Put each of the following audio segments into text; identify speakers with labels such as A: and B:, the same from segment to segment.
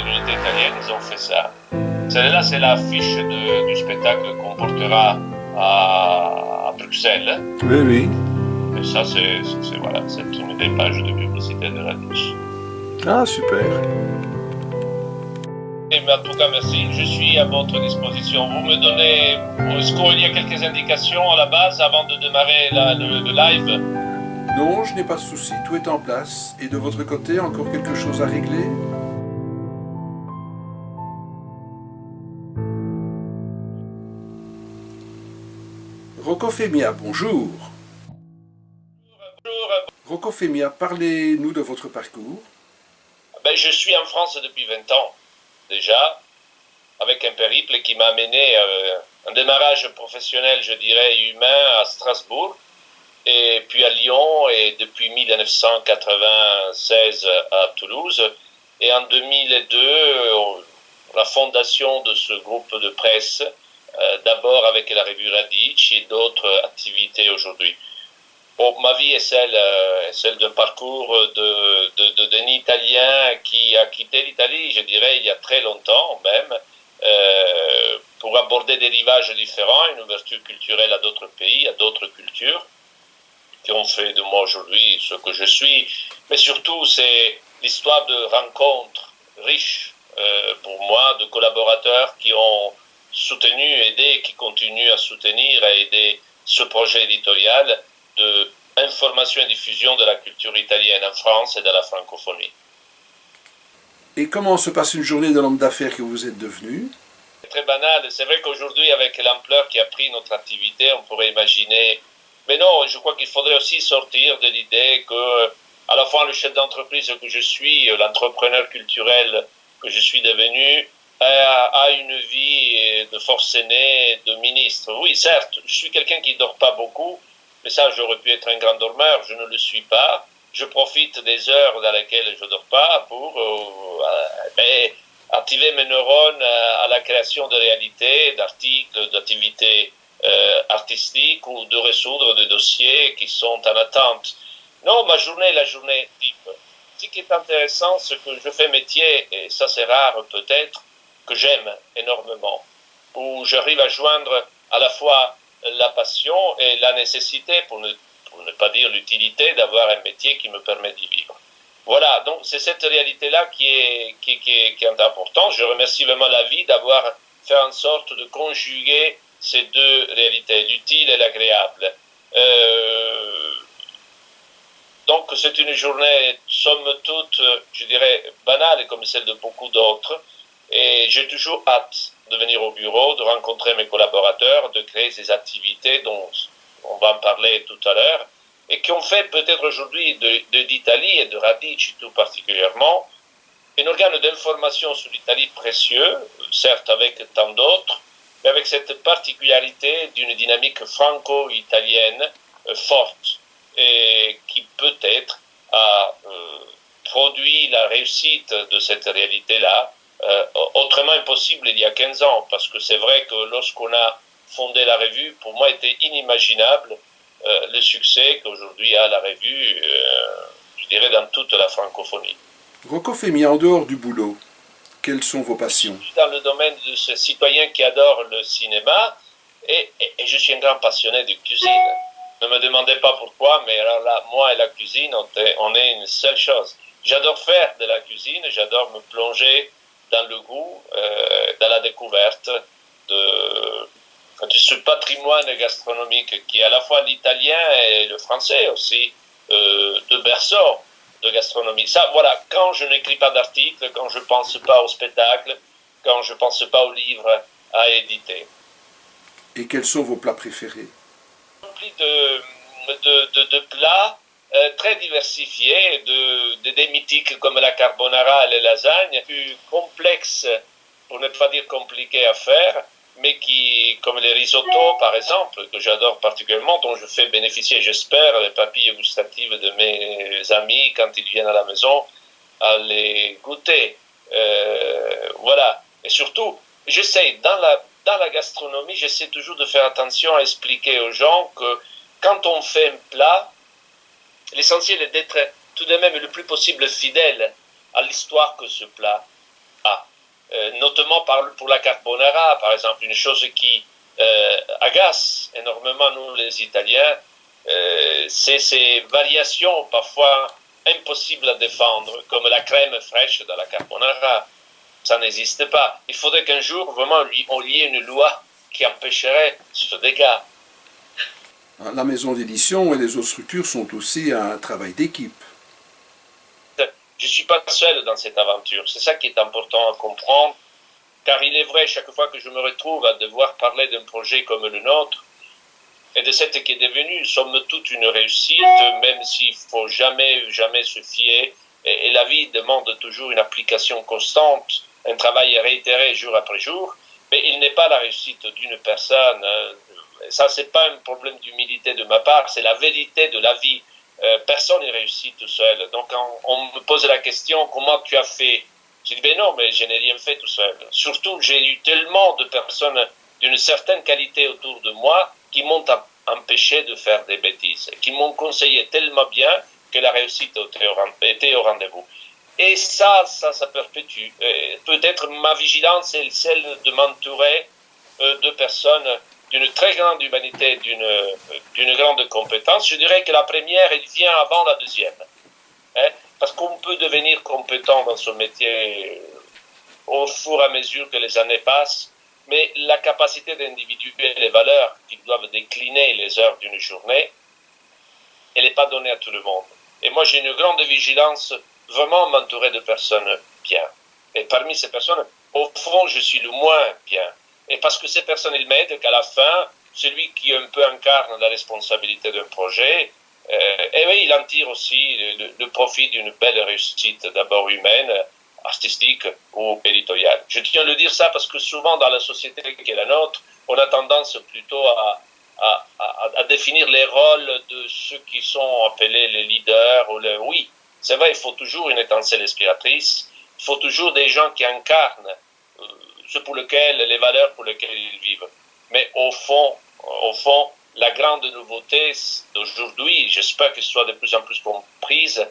A: communauté italienne, ils ont fait ça. Celle-là, c'est l'affiche du spectacle qu'on portera à Bruxelles.
B: Oui, oui.
A: Et ça, voilà, c'est une des pages de publicité de Radic.
B: Ah, super.
A: Et en tout cas, merci. Je suis à votre disposition. Vous me donnez... Est-ce qu'il y a quelques indications à la base avant de démarrer le live?
B: Non, je n'ai pas de souci, tout est en place. Et de votre côté, encore quelque chose à régler? Rocco Femia, bonjour.
A: Bonjour.
B: Rocco Femia, parlez-nous de votre parcours.
A: Je suis en France depuis 20 ans, déjà, avec un périple qui m'a amené un démarrage professionnel, je dirais, humain à Strasbourg, et puis à Lyon, et depuis 1996 à Toulouse. Et en 2002, la fondation de ce groupe de presse, d'abord avec la revue Radic et d'autres activités aujourd'hui. Bon, ma vie est celle d'un parcours d'un Italien qui a quitté l'Italie, je dirais, il y a très longtemps même, pour aborder des rivages différents, une ouverture culturelle à d'autres pays, à d'autres cultures, qui ont fait de moi aujourd'hui ce que je suis. Mais surtout, c'est l'histoire de rencontres riches pour moi, de collaborateurs qui ont soutenu, aidé, qui continuent à soutenir, à aider ce projet éditorial de information et diffusion de la culture italienne en France et de la francophonie.
B: Et comment se passe une journée de l'homme d'affaires que vous êtes devenu?
A: C'est très banal. C'est vrai qu'aujourd'hui, avec l'ampleur qui a pris notre activité, on pourrait imaginer... Mais non, je crois qu'il faudrait aussi sortir de l'idée que, à la fois le chef d'entreprise que je suis, l'entrepreneur culturel que je suis devenu, a une vie de force aînée, de ministre. Oui, certes, je suis quelqu'un qui ne dort pas beaucoup, mais ça, j'aurais pu être un grand dormeur, je ne le suis pas. Je profite des heures dans lesquelles je ne dors pas pour activer mes neurones à la création de réalités, d'articles, d'activités artistiques ou de résoudre des dossiers qui sont en attente. Non, ma journée est la journée type. Ce qui est intéressant, c'est que je fais métier, et ça c'est rare peut-être, que j'aime énormément, où j'arrive à joindre à la fois la passion et la nécessité, pour ne pas dire l'utilité, d'avoir un métier qui me permet d'y vivre. Voilà, donc c'est cette réalité-là qui est importante. Je remercie vraiment la vie d'avoir fait en sorte de conjuguer ces deux réalités, l'utile et l'agréable. Donc c'est une journée, somme toute, je dirais, banale comme celle de beaucoup d'autres. Et j'ai toujours hâte de venir au bureau, de rencontrer mes collaborateurs, de créer ces activités dont on va en parler tout à l'heure, et qui ont fait peut-être aujourd'hui d'Italie et de Radic tout particulièrement un organe d'information sur l'Italie précieux, certes avec tant d'autres, mais avec cette particularité d'une dynamique franco-italienne forte, et qui peut-être a produit la réussite de cette réalité-là, autrement impossible il y a 15 ans, parce que c'est vrai que lorsqu'on a fondé la revue, pour moi était inimaginable le succès qu'aujourd'hui a la revue, je dirais, dans toute la francophonie.
B: Rocco Femia, en dehors du boulot, quelles sont vos passions?
A: Je suis dans le domaine de ce citoyen qui adore le cinéma, et je suis un grand passionné de cuisine. Ne me demandez pas pourquoi, mais alors là, moi et la cuisine, on est une seule chose. J'adore faire de la cuisine, j'adore me plonger dans le goût, dans la découverte de ce patrimoine gastronomique qui est à la fois l'italien et le français aussi, de berceau de gastronomie. Ça, voilà, quand je n'écris pas d'articles, quand je ne pense pas au spectacle, quand je ne pense pas aux livres à éditer.
B: Et quels sont vos plats préférés?
A: Rempli de plats très diversifiés, des mythiques comme la carbonara et les lasagnes, plus complexes, pour ne pas dire compliqués à faire, mais qui, comme les risottos par exemple, que j'adore particulièrement, dont je fais bénéficier, j'espère, les papilles gustatives de mes amis quand ils viennent à la maison à les goûter. Voilà. Et surtout, j'essaie, dans la gastronomie, j'essaie toujours de faire attention à expliquer aux gens que quand on fait un plat, l'essentiel est d'être tout de même le plus possible fidèle à l'histoire que ce plat Notamment pour la carbonara, par exemple, une chose qui agace énormément nous les Italiens, c'est ces variations parfois impossibles à défendre, comme la crème fraîche dans la carbonara. Ça n'existe pas. Il faudrait qu'un jour, vraiment, on y ait une loi qui empêcherait ce dégât.
B: La maison d'édition et les autres structures sont aussi un travail d'équipe.
A: Je ne suis pas seul dans cette aventure. C'est ça qui est important à comprendre. Car il est vrai, chaque fois que je me retrouve à devoir parler d'un projet comme le nôtre, et de cette qui est devenue, somme toute, une réussite, même s'il ne faut jamais se fier, et la vie demande toujours une application constante, un travail réitéré jour après jour, mais il n'est pas la réussite d'une personne. Ça, ce n'est pas un problème d'humilité de ma part, c'est la vérité de la vie. Personne n'est réussi tout seul. Donc, on me pose la question, comment tu as fait? Je dis, ben non, mais je n'ai rien fait tout seul. Surtout, j'ai eu tellement de personnes d'une certaine qualité autour de moi qui m'ont empêché de faire des bêtises, qui m'ont conseillé tellement bien que la réussite était au rendez-vous. Et ça perpétue. Peut-être ma vigilance est celle de m'entourer de personnes d'une très grande humanité, d'une grande compétence. Je dirais que la première, elle vient avant la deuxième. Parce qu'on peut devenir compétent dans son métier au fur et à mesure que les années passent, mais la capacité d'individuer les valeurs qui doivent décliner les heures d'une journée, elle n'est pas donnée à tout le monde. Et moi, j'ai une grande vigilance, vraiment m'entourer de personnes bien. Et parmi ces personnes, au fond, je suis le moins bien. Et parce que ces personnes, elles m'aident qu'à la fin, celui qui un peu incarne la responsabilité d'un projet, et oui, il en tire aussi le profit d'une belle réussite, d'abord humaine, artistique ou éditoriale. Je tiens à le dire ça parce que souvent dans la société qui est la nôtre, on a tendance plutôt à définir les rôles de ceux qui sont appelés les leaders. Oui, c'est vrai, il faut toujours une étincelle inspiratrice, il faut toujours des gens qui incarnent ce pour lequel, les valeurs pour lesquelles ils vivent. Mais au fond, la grande nouveauté d'aujourd'hui, j'espère qu'elle soit de plus en plus comprise,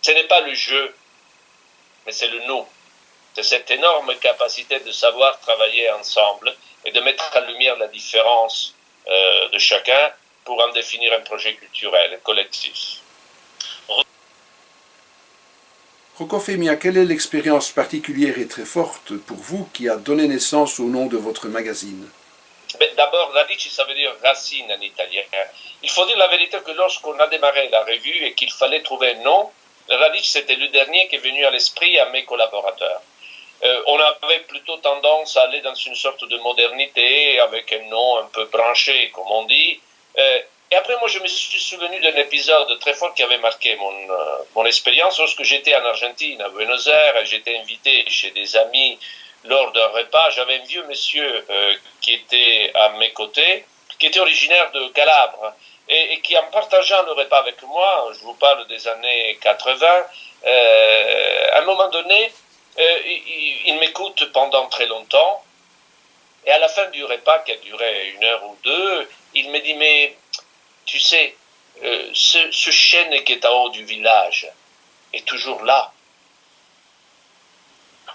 A: ce n'est pas le jeu, mais c'est le nous. C'est cette énorme capacité de savoir travailler ensemble et de mettre en lumière la différence de chacun pour en définir un projet culturel, collectif.
B: Rocco Femia, quelle est l'expérience particulière et très forte pour vous qui a donné naissance au nom de votre magazine?
A: D'abord, radici, ça veut dire racine en italien. Il faut dire la vérité que lorsqu'on a démarré la revue et qu'il fallait trouver un nom, radici, c'était le dernier qui est venu à l'esprit à mes collaborateurs. On avait plutôt tendance à aller dans une sorte de modernité avec un nom un peu branché, comme on dit. Et après, moi, je me suis souvenu d'un épisode très fort qui avait marqué mon expérience lorsque j'étais en Argentine, à Buenos Aires. J'étais invité chez des amis lors d'un repas. J'avais un vieux monsieur qui était à mes côtés, qui était originaire de Calabre, et qui, en partageant le repas avec moi, je vous parle des années 80, à un moment donné, il m'écoute pendant très longtemps, et à la fin du repas, qui a duré 1 heure ou 2, il me dit, mais tu sais, ce chêne qui est en haut du village est toujours là.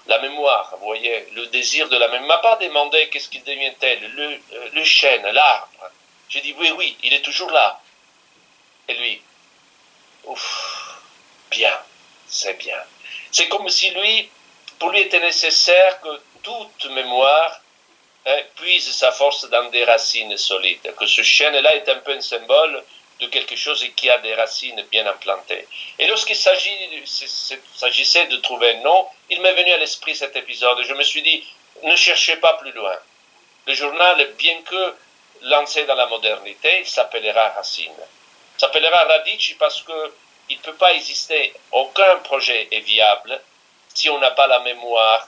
A: La mémoire, vous voyez, le désir de la mémoire. Il ne m'a pas demandé qu'est-ce qu'il devient-elle, le chêne, l'arbre. J'ai dit, oui, il est toujours là. Et lui, ouf, bien, c'est bien. C'est comme si pour lui était nécessaire que toute mémoire puise sa force dans des racines solides, que ce chêne-là est un peu un symbole de quelque chose qui a des racines bien implantées. Et lorsqu'il s'agissait de trouver un nom, il m'est venu à l'esprit cet épisode. Je me suis dit, ne cherchez pas plus loin. Le journal, bien que lancé dans la modernité, il s'appellera Racine. Il s'appellera Radici parce qu'il ne peut pas exister, aucun projet est viable si on n'a pas la mémoire,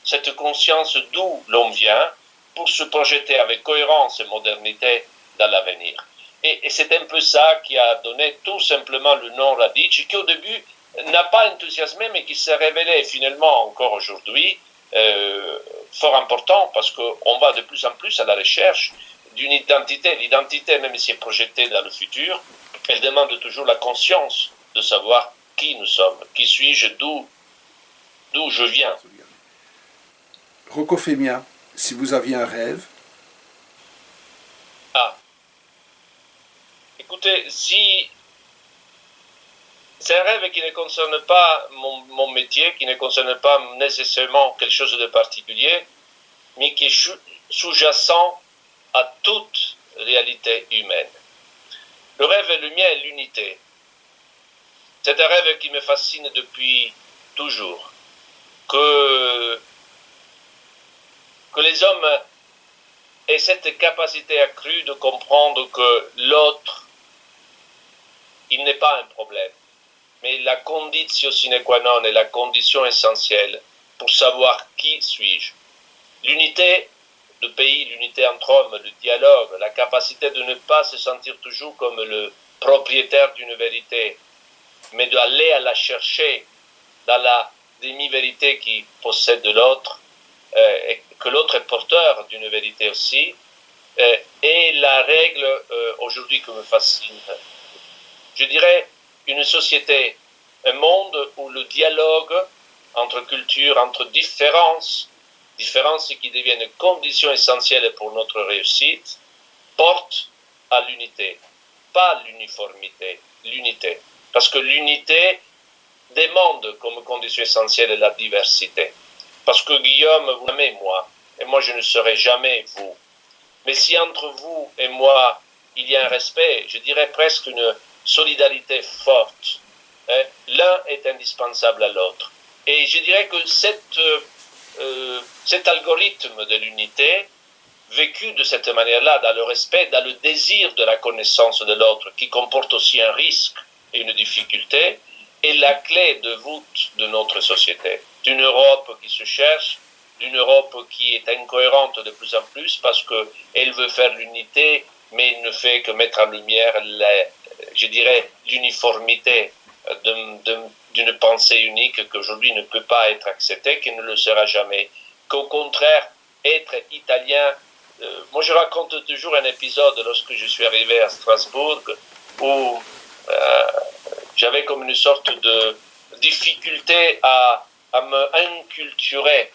A: cette conscience d'où l'on vient pour se projeter avec cohérence et modernité dans l'avenir. Et c'est un peu ça qui a donné tout simplement le nom Radici, qui au début n'a pas enthousiasmé, mais qui s'est révélé finalement encore aujourd'hui fort important, parce qu'on va de plus en plus à la recherche d'une identité. L'identité, même si elle est projetée dans le futur, elle demande toujours la conscience de savoir qui nous sommes, qui suis-je, d'où d'où je viens.
B: Rocco Femia, si vous aviez un rêve,
A: Ah, écoutez, si c'est un rêve qui ne concerne pas mon métier, qui ne concerne pas nécessairement quelque chose de particulier, mais qui est sous-jacent à toute réalité humaine. Le rêve, le mien, est l'unité. C'est un rêve qui me fascine depuis toujours. Que les hommes aient cette capacité accrue de comprendre que l'autre, il n'est pas un problème, mais la condition sine qua non est la condition essentielle pour savoir qui suis-je. L'unité de pays, l'unité entre hommes, le dialogue, la capacité de ne pas se sentir toujours comme le propriétaire d'une vérité, mais d'aller à la chercher dans la demi-vérité qui possède de l'autre, et que l'autre est porteur d'une vérité aussi, est la règle aujourd'hui qui me fascine. Je dirais une société, un monde où le dialogue entre cultures, entre différences qui deviennent conditions essentielles pour notre réussite, porte à l'unité, pas l'uniformité, l'unité. Parce que l'unité demande comme condition essentielle la diversité. Parce que Guillaume, vous m'aimez moi, et moi je ne serai jamais vous. Mais si entre vous et moi, il y a un respect, je dirais presque une solidarité forte, l'un est indispensable à l'autre. Et je dirais que cet algorithme de l'unité, vécu de cette manière-là, dans le respect, dans le désir de la connaissance de l'autre, qui comporte aussi un risque et une difficulté, est la clé de voûte de notre société. D'une Europe qui se cherche, d'une Europe qui est incohérente de plus en plus parce qu'elle veut faire l'unité, mais ne fait que mettre en lumière, je dirais, l'uniformité d'une pensée unique qu'aujourd'hui ne peut pas être acceptée, qui ne le sera jamais. Qu'au contraire, être italien, moi je raconte toujours un épisode lorsque je suis arrivé à Strasbourg où j'avais comme une sorte de difficulté à me inculturer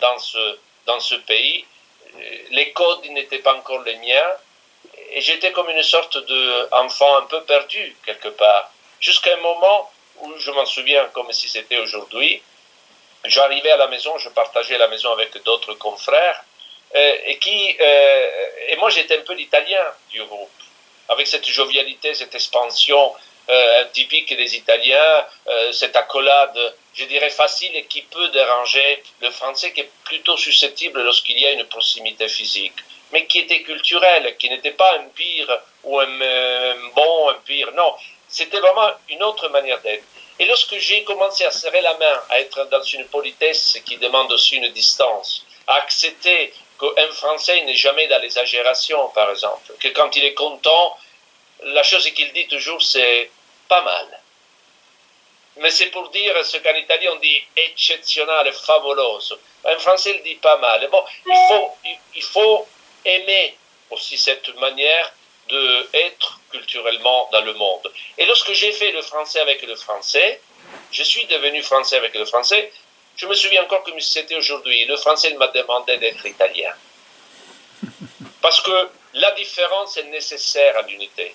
A: dans ce pays. Les codes n'étaient pas encore les miens et j'étais comme une sorte d'enfant un peu perdu quelque part. Jusqu'à un moment où je m'en souviens comme si c'était aujourd'hui, j'arrivais à la maison, je partageais la maison avec d'autres confrères et moi j'étais un peu l'italien du groupe, avec cette jovialité, cette expansion typique des Italiens, cette accolade, je dirais facile et qui peut déranger le français qui est plutôt susceptible lorsqu'il y a une proximité physique, mais qui était culturel, qui n'était pas un pire ou un bon, un pire, non, c'était vraiment une autre manière d'être. Et lorsque j'ai commencé à serrer la main, à être dans une politesse qui demande aussi une distance, à accepter qu'un Français n'est jamais dans l'exagération, par exemple, que quand il est content, la chose qu'il dit toujours, c'est pas mal. Mais c'est pour dire ce qu'en Italie on dit eccezionale, favoloso. En français, il dit pas mal. Bon, il faut aimer aussi cette manière d'être culturellement dans le monde. Et lorsque j'ai fait le français avec le français, je suis devenu français avec le français, je me souviens encore comme si c'était aujourd'hui. Le français m'a demandé d'être italien. Parce que la différence est nécessaire à l'unité.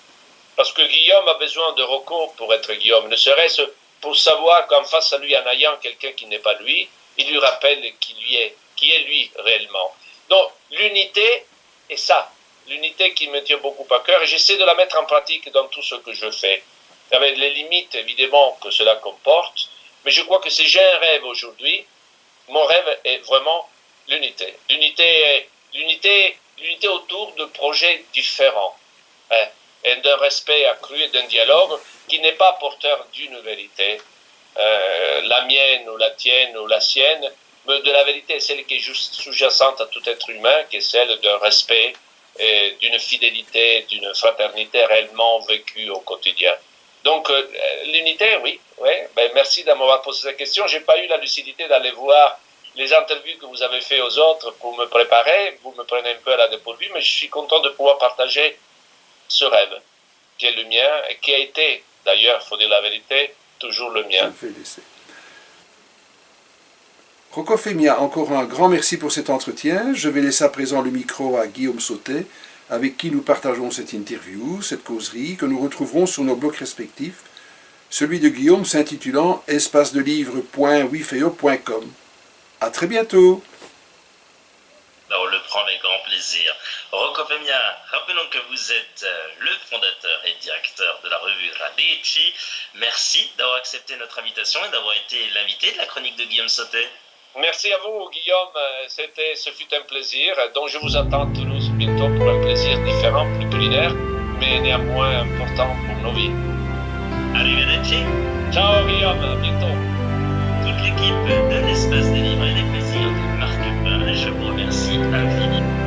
A: Parce que Guillaume a besoin de Rocco pour être Guillaume, ne serait-ce pour savoir qu'en face à lui, en ayant quelqu'un qui n'est pas lui, il lui rappelle qui est lui réellement. Donc l'unité est ça, l'unité qui me tient beaucoup à cœur et j'essaie de la mettre en pratique dans tout ce que je fais, avec les limites évidemment que cela comporte, mais je crois que si j'ai un rêve aujourd'hui, mon rêve est vraiment l'unité. L'unité autour de projets différents. Et d'un respect accru et d'un dialogue qui n'est pas porteur d'une vérité, la mienne ou la tienne ou la sienne, mais de la vérité, celle qui est juste sous-jacente à tout être humain, qui est celle d'un respect, et d'une fidélité, d'une fraternité réellement vécue au quotidien. Donc l'unité, oui. Ben, merci de m'avoir posé cette question. Je n'ai pas eu la lucidité d'aller voir les interviews que vous avez fait aux autres pour me préparer. Vous me prenez un peu à la dépourvue, mais je suis content de pouvoir partager ce rêve qui est le mien et qui a été, d'ailleurs, il faut dire la vérité, toujours le mien.
B: Rocco Femia, encore un grand merci pour cet entretien. Je vais laisser à présent le micro à Guillaume Sautet, avec qui nous partageons cette interview, cette causerie, que nous retrouverons sur nos blogs respectifs. Celui de Guillaume s'intitulant espacedelivre.wifeo.com. À très bientôt.
C: On le prend avec grand plaisir. Rocco Femia, rappelons que vous êtes le fondateur et directeur de la revue Radici. Merci d'avoir accepté notre invitation et d'avoir été l'invité de la chronique de Guillaume Sautet.
A: Merci à vous, Guillaume. Ce fut un plaisir. Donc, je vous attends tous bientôt pour un plaisir différent, plus culinaire, mais néanmoins important pour nos vies.
C: Arrivederci.
A: Ciao, Guillaume. À bientôt.
C: Toute l'équipe de l'Espace des Livres et des Plaisirs de Marc Pain, je vous remercie infiniment.